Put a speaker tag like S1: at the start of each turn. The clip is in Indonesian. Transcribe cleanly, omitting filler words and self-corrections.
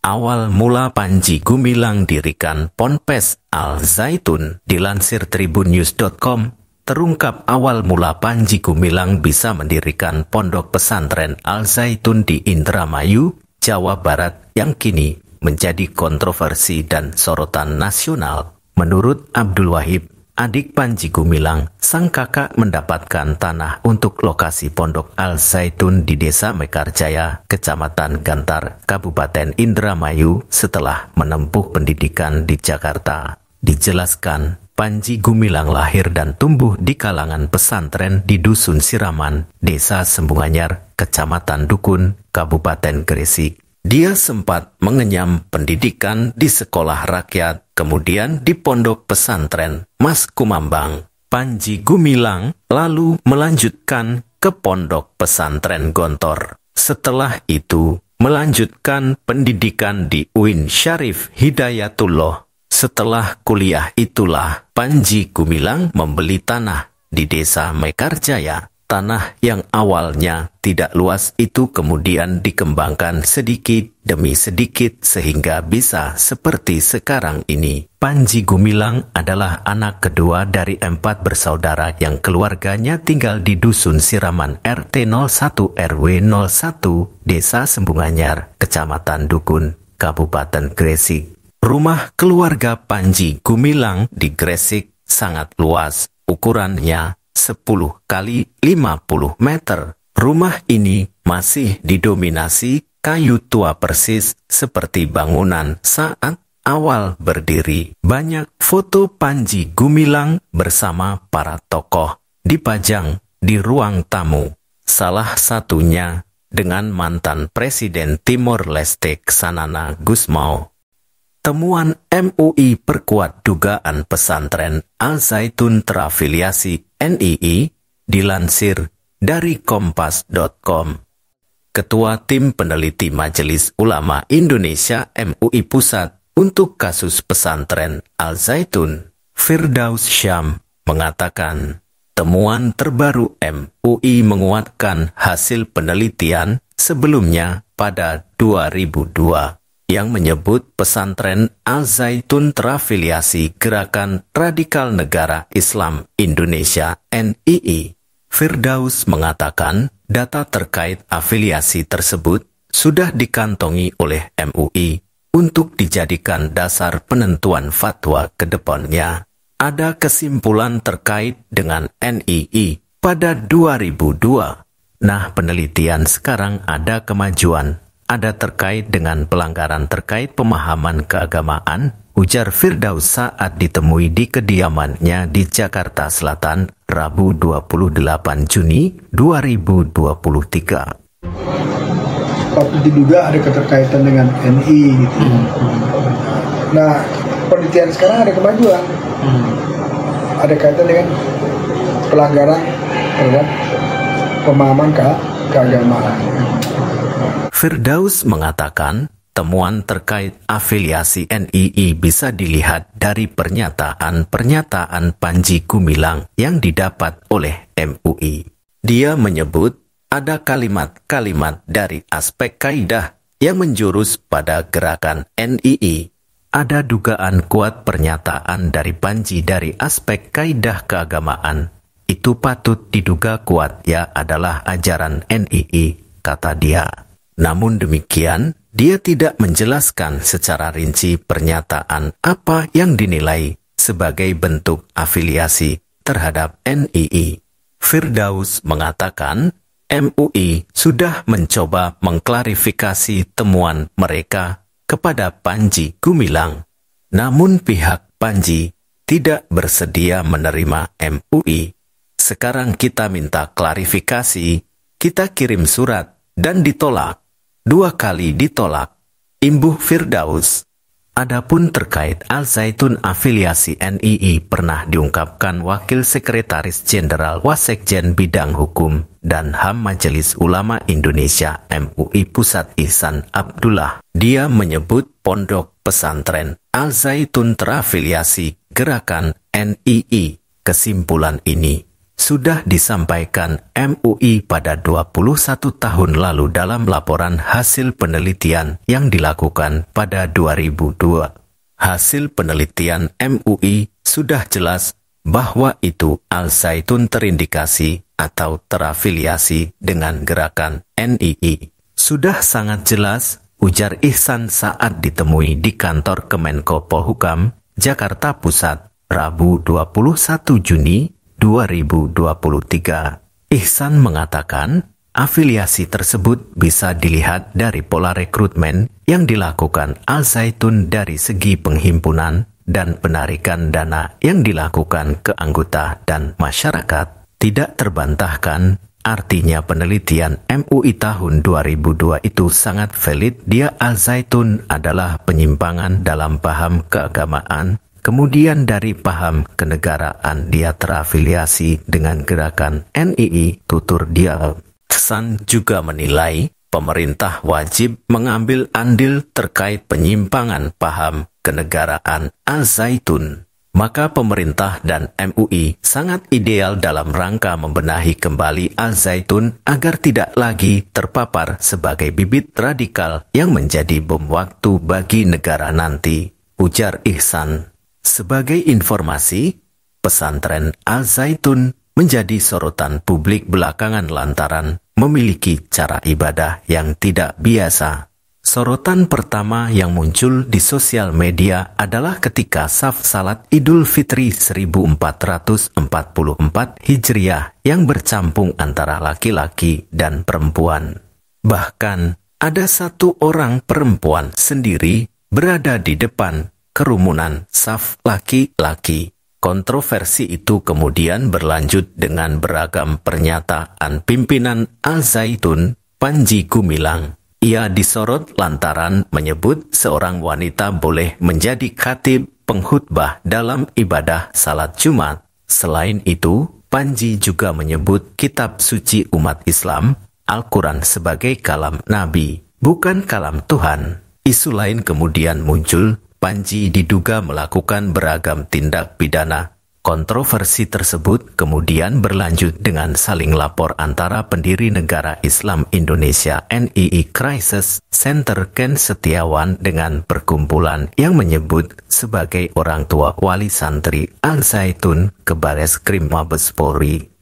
S1: Awal mula Panji Gumilang dirikan Ponpes Al Zaitun. Dilansir tribunnews.com, terungkap awal mula Panji Gumilang bisa mendirikan pondok pesantren Al Zaitun di Indramayu, Jawa Barat yang kini menjadi kontroversi dan sorotan nasional. Menurut Abdul Wahib, adik Panji Gumilang, sang kakak mendapatkan tanah untuk lokasi pondok Al Zaitun di Desa Mekarjaya, Kecamatan Gantar, Kabupaten Indramayu setelah menempuh pendidikan di Jakarta. Dijelaskan, Panji Gumilang lahir dan tumbuh di kalangan pesantren di Dusun Siraman, Desa Sembunganyar, Kecamatan Dukun, Kabupaten Gresik. Dia sempat mengenyam pendidikan di sekolah rakyat, kemudian di pondok pesantren Mas Kumambang. Panji Gumilang lalu melanjutkan ke pondok pesantren Gontor. Setelah itu, melanjutkan pendidikan di UIN Syarif Hidayatullah. Setelah kuliah itulah Panji Gumilang membeli tanah di Desa Mekarjaya. Tanah yang awalnya tidak luas itu kemudian dikembangkan sedikit demi sedikit sehingga bisa seperti sekarang ini. Panji Gumilang adalah anak kedua dari 4 bersaudara yang keluarganya tinggal di Dusun Siraman RT 01 RW 01 Desa Sembunganyar, Kecamatan Dukun, Kabupaten Gresik. Rumah keluarga Panji Gumilang di Gresik sangat luas, ukurannya 10 kali 50 meter. Rumah ini masih didominasi kayu tua persis seperti bangunan saat awal berdiri. Banyak foto Panji Gumilang bersama para tokoh dipajang di ruang tamu. Salah satunya dengan mantan Presiden Timor Leste Xanana Gusmao. Temuan MUI perkuat dugaan pesantren Al Zaitun terafiliasi NII, dilansir dari kompas.com. Ketua Tim Peneliti Majelis Ulama Indonesia MUI Pusat untuk kasus pesantren Al Zaitun, Firdaus Syam, mengatakan temuan terbaru MUI menguatkan hasil penelitian sebelumnya pada 2002. Yang menyebut pesantren Al Zaitun terafiliasi Gerakan Radikal Negara Islam Indonesia NII. Firdaus mengatakan data terkait afiliasi tersebut sudah dikantongi oleh MUI untuk dijadikan dasar penentuan fatwa ke depannya. Ada kesimpulan terkait dengan NII pada 2002. Nah, penelitian sekarang ada kemajuan. Ada terkait dengan pelanggaran terkait pemahaman keagamaan, ujar Firdaus saat ditemui di kediamannya di Jakarta Selatan, Rabu 28 Juni 2023.
S2: Patut diduga ada keterkaitan dengan NI gitu. Nah, penelitian sekarang ada kemajuan. Ada kaitan dengan pelanggaran terhadap pemahaman keagamaan.
S1: Firdaus mengatakan temuan terkait afiliasi NII bisa dilihat dari pernyataan-pernyataan Panji Gumilang yang didapat oleh MUI. Dia menyebut ada kalimat-kalimat dari aspek kaidah yang menjurus pada gerakan NII. Ada dugaan kuat pernyataan dari Panji dari aspek kaidah keagamaan. Itu patut diduga kuat ya adalah ajaran NII, kata dia. Namun demikian, dia tidak menjelaskan secara rinci pernyataan apa yang dinilai sebagai bentuk afiliasi terhadap NII. Firdaus mengatakan, MUI sudah mencoba mengklarifikasi temuan mereka kepada Panji Gumilang. Namun pihak Panji tidak bersedia menerima MUI. Sekarang kita minta klarifikasi, kita kirim surat dan ditolak. 2 kali ditolak, imbuh Firdaus. Adapun terkait Al Zaitun afiliasi NII pernah diungkapkan Wakil Sekretaris Jenderal Wasekjen Bidang Hukum dan HAM Majelis Ulama Indonesia MUI Pusat Ihsan Abdullah. Dia menyebut pondok pesantren Al Zaitun terafiliasi Gerakan NII. Kesimpulan ini sudah disampaikan MUI pada 21 tahun lalu dalam laporan hasil penelitian yang dilakukan pada 2002. Hasil penelitian MUI sudah jelas bahwa itu Al-Zaitun terindikasi atau terafiliasi dengan gerakan NII. Sudah sangat jelas, ujar Ihsan saat ditemui di kantor Kemenko Polhukam, Jakarta Pusat, Rabu 21 Juni 2023. Ihsan mengatakan, afiliasi tersebut bisa dilihat dari pola rekrutmen yang dilakukan Al-Zaitun dari segi penghimpunan dan penarikan dana yang dilakukan ke anggota dan masyarakat. Tidak terbantahkan, artinya penelitian MUI tahun 2002 itu sangat valid. Dia Al-Zaitun adalah penyimpangan dalam paham keagamaan. Kemudian dari paham kenegaraan dia terafiliasi dengan gerakan NII, tutur dia. Ihsan juga menilai pemerintah wajib mengambil andil terkait penyimpangan paham kenegaraan Al-Zaitun. Maka pemerintah dan MUI sangat ideal dalam rangka membenahi kembali Al-Zaitun agar tidak lagi terpapar sebagai bibit radikal yang menjadi bom waktu bagi negara nanti, ujar Ihsan. Sebagai informasi, pesantren Al-Zaitun menjadi sorotan publik belakangan lantaran memiliki cara ibadah yang tidak biasa. Sorotan pertama yang muncul di sosial media adalah ketika saf salat Idul Fitri 1444 Hijriah yang bercampung antara laki-laki dan perempuan. Bahkan, ada satu orang perempuan sendiri berada di depan kerumunan saf laki-laki. Kontroversi itu kemudian berlanjut dengan beragam pernyataan pimpinan Al-Zaitun, Panji Gumilang. Ia disorot lantaran menyebut seorang wanita boleh menjadi khatib pengkhutbah dalam ibadah salat Jumat. Selain itu, Panji juga menyebut kitab suci umat Islam, Al-Quran sebagai kalam Nabi, bukan kalam Tuhan. Isu lain kemudian muncul. Panji diduga melakukan beragam tindak pidana. Kontroversi tersebut kemudian berlanjut dengan saling lapor antara pendiri Negara Islam Indonesia NII Crisis Center Ken Setiawan dengan perkumpulan yang menyebut sebagai orang tua wali santri Al-Zaitun ke Bareskrim Mabes Polri.